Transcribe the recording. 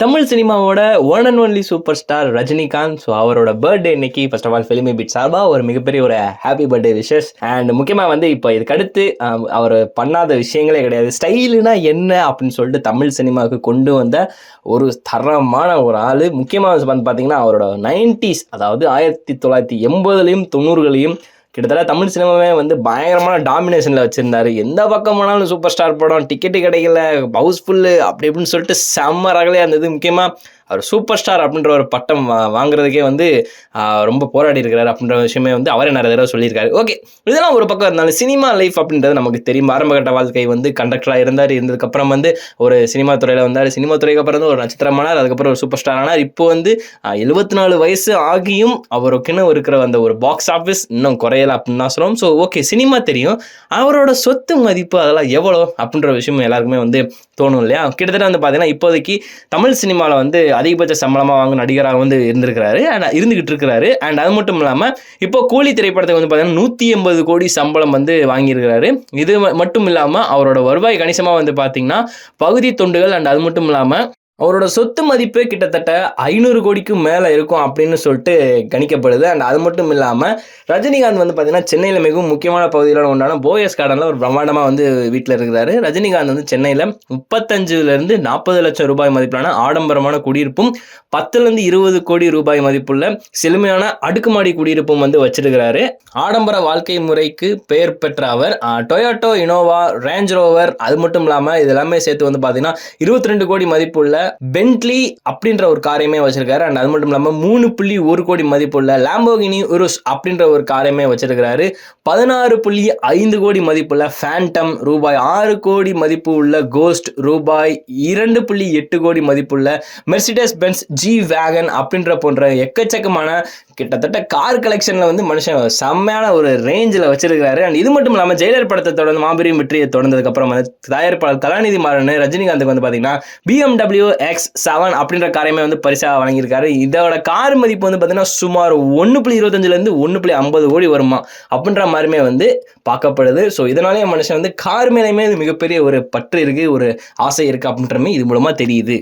தமிழ் சினிமாவோட one and only superstar Rajinikanth. So அவரோட birthday இன்னைக்கு. First of all filmy beat சார்பாக ஒரு மிகப்பெரிய ஒரு ஹாப்பி பர்த்டே விஷஸ். அண்ட் முக்கியமாக வந்து இப்போ இதுக்கடுத்து அவர் பண்ணாத விஷயங்களே கிடையாது. ஸ்டைலுனா என்ன அப்படின்னு சொல்லிட்டு தமிழ் சினிமாவுக்கு கொண்டு வந்த ஒரு தரமான ஒரு ஆள். முக்கியமாக வந்து பார்த்தீங்கன்னா அவரோட 90s, அதாவது 1980லையும் 90களையும் கிட்டத்தட்ட தமிழ் சினிமாவே வந்து பயங்கரமான டாமினேஷனில் வச்சுருந்தாரு. எந்த பக்கம் போனாலும் சூப்பர் ஸ்டார் படம், டிக்கெட்டு கிடைக்கல, ஹவுஸ்ஃபுல்லு அப்படி இப்படின்னு சொல்லிட்டு செம்ம ரகலையாக இருந்தது. முக்கியமாக அவர் சூப்பர் ஸ்டார் அப்படின்ற ஒரு பட்டம் வாங்குறதுக்கே வந்து ரொம்ப போராடி இருக்கிறார் அப்படின்ற விஷயமே வந்து அவரே நிறைய தடவை சொல்லியிருக்காரு. ஓகே, இதெல்லாம் ஒரு பக்கம் இருந்தாலும் சினிமா லைஃப் அப்படின்றது நமக்கு தெரியும். ஆரம்பகட்ட வாழ்க்கை வந்து கண்டக்டராக இருந்ததுக்கப்புறம் வந்து ஒரு சினிமா துறையில் வந்தார். சினிமா துறைக்கு அப்புறம் வந்து ஒரு நட்சத்திரமானார். அதுக்கப்புறம் ஒரு சூப்பர் ஸ்டார் ஆனார். இப்போ வந்து 74 வயசு ஆகியும் அவருக்குன்னு இருக்கிற அந்த ஒரு பாக்ஸ் ஆஃபீஸ் இன்னும் குறையலை அப்படின்னு தான் சொல்லுவோம். ஸோ ஓகே, சினிமா தெரியும், அவரோட சொத்து மதிப்பு அதெல்லாம் எவ்வளோ அப்படின்ற விஷயம் எல்லாருக்குமே வந்து தோணும் இல்லையா? கிட்டத்தட்ட வந்து பார்த்தீங்கன்னா இப்போதைக்கு தமிழ் சினிமாவில் வந்து அதிகபட்ச சம்பளமாக வாங்க நடிகராக வந்து இருந்துகிட்டு இருக்கிறாரு. அண்ட் அது மட்டும் இல்லாமல் இப்போ கூலி திரைப்படத்துக்கு வந்து பார்த்தீங்கன்னா 180 கோடி சம்பளம் வந்து வாங்கியிருக்கிறாரு. இது மட்டும் இல்லாமல் அவரோட வருவாய் கணிசமாக வந்து பார்த்தீங்கன்னா பகுதி தொண்டுகள் அண்ட் அது மட்டும் இல்லாமல் அவரோட சொத்து மதிப்பு கிட்டத்தட்ட 500 கோடிக்கும் மேலே இருக்கும் அப்படின்னு சொல்லிட்டு கணிக்கப்படுது. அண்ட் அது மட்டும் இல்லாமல் ரஜினிகாந்த் வந்து பார்த்தீங்கன்னா சென்னையில் மிகவும் முக்கியமான பகுதியில் ஒன்றான போயஸ் கார்டனில் ஒரு பிரம்மாண்டமாக வந்து வீட்டில் இருக்கிறாரு. ரஜினிகாந்த் வந்து சென்னையில் 35 to 40 லட்சம் ரூபாய் மதிப்பிலான ஆடம்பரமான குடியிருப்பும் 10 to 20 கோடி ரூபாய் மதிப்புள்ள செழுமையான அடுக்குமாடி குடியிருப்பும் வந்து வச்சிருக்கிறாரு. ஆடம்பர வாழ்க்கை முறைக்கு பெயர் பெற்ற அவர் டொயோட்டோ இனோவா, ரேஞ்ச் ரோவர், அது மட்டும் இல்லாமல் இது எல்லாமே சேர்த்து வந்து பார்த்தீங்கன்னா 22 கோடி மதிப்புள்ள பென்ட்லி அப்படின்ற ஒரு காரையுமே வச்சிருக்காரு. அண்ட் அது மட்டும் இல்லாமல் 3.1 கோடி மதிப்புள்ள லாம்போகினி உருஸ் அப்படின்ற ஒரு காரையுமே வச்சிருக்கிறாரு. 16.5 கோடி மதிப்புள்ள ஃபேண்டம், ரூபாய் 6 கோடி மதிப்பு உள்ள கோஸ்ட், ரூபாய் 2.8 கோடி மதிப்புள்ள மெர்சிடஸ் பென்ஸ் ஜி வேகன் அப்படின்ற போன்ற எக்கச்சக்கமான கிட்டத்தட்ட கார் கலெக்ஷன்ல வந்து மனுஷன் செம்மையான ஒரு ரேஞ்சில் வச்சிருக்கிறாரு. அண்ட் இது மட்டும் இல்லாமல் ஜெயிலர் படத்தை தொடர்ந்து மாபெரும் வெற்றியை தொடர்ந்ததுக்கு அப்புறம் வந்து தயாரிப்பாளர் கலாநிதி மாறன் ரஜினிகாந்துக்கு வந்து பார்த்தீங்கன்னா BMW X7 அப்படின்ற காரையுமே வந்து பரிசாக வழங்கியிருக்காரு. இதோட கார் மதிப்பு வந்து பார்த்தீங்கன்னா சுமார் 1.25 to 1.50 கோடி வருமா அப்படின்ற மாதிரிமே வந்து பார்க்கப்படுது. ஸோ இதனாலேயே மனுஷன் வந்து கார் மேலேயுமே மிகப்பெரிய ஒரு பற்று இருக்கு, ஒரு ஆசை இருக்கு அப்படின்றமே இது மூலமா தெரியுது.